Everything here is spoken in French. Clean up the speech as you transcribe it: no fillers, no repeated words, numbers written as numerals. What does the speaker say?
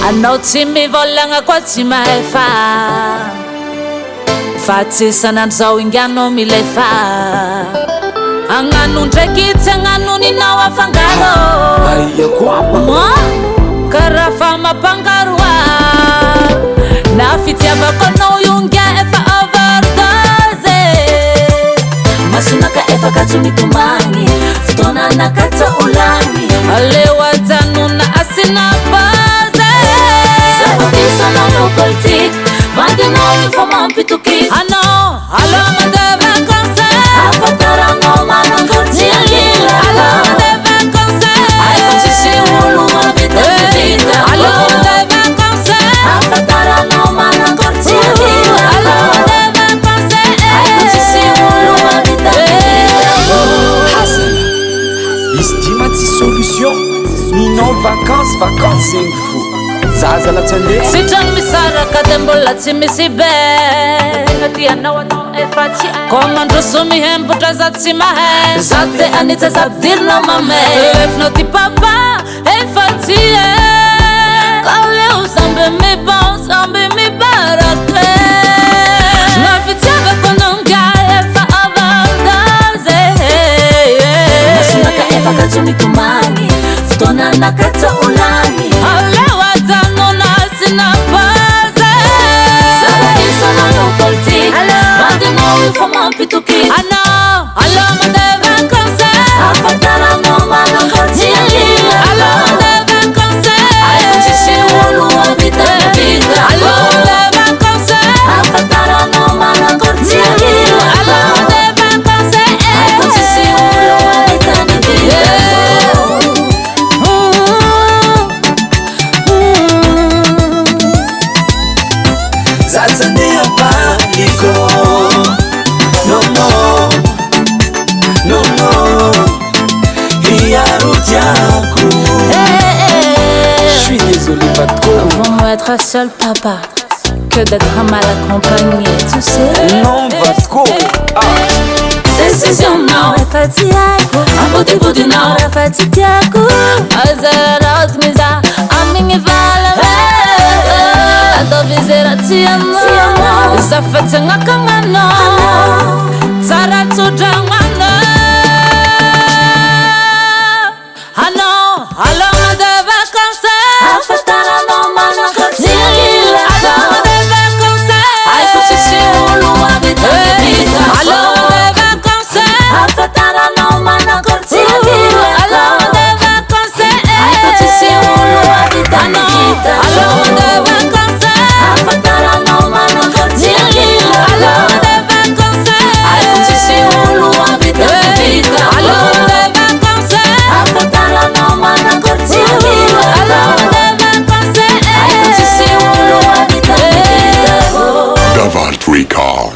Anao tsy mivolagna koa tsy maefa fa tsy sanandro zao ingianao milefa agnano ndraiky tsy agnano ninao afangaro aia koa ma karaha fa mampangaroa na fitiavako anao iongia efa overdose masonaka efa katso mitomagny fotoana nakatso olagny aleo ajanona asina Salon politique, maintenant il faut m'ampituki. Ah non, alors on devait conseil. Afatara no mana korti agila. Alors on devait conseil. Ay konsi ulu abita vida. Alors on devait conseil. Afatara no mana korti agila. Alors on devait conseil. Ay konsi ulu abita vida. Hassan, estimati solution. Nino vacances c'est fou. Zaza la tende Sitan misaraka dembola tsimisi be Komandro sumi hempu traza tsimahe Zate anita zabdirno mame Efnoti papa efatie Kale usambe mi bon sambe mi barake Nafitiaga kononga efa avaldaze Masunaka efa katsumi tumani Futona nakatsa ulani Alewa na base Salon salon politique maintenant il faut m'ampituki ah non alors on devait conseil afatara no mana korti agila alors on devait conseil ay konsi ulu abita vida alors on devait conseil afatara no mana korti agila alors on devait conseil ay konsi ulu abita vida Zatsania paliko No more No more Hiarutiaku Je suis désolé pas trop Vaut mieux être seul papa que d'être mal accompagné, tu sais. Non va trop Décision non Fatiago Ambote budi non Fatiago Azerat miza Amingi vala Adovizera tiamo Zafete ngakangano Tsara tujangwana Hano Halo madeva conseil Afatara no mana kortiagila Halo madeva conseil Ay kuchisi ulu wabita vida Halo madeva conseil Afatara no mana kortiagila Halo madeva conseil Ay kuchisi ulu wabita vida Halo madeva conseil Afatara no mana kortiagila Halo madeva conseil Ay kuchisi ulu wabita vida Halo madeva conseil Afatara no mana kortiagila Halo madeva conseil Ay kuchisi ulu wabita vida Davart Record.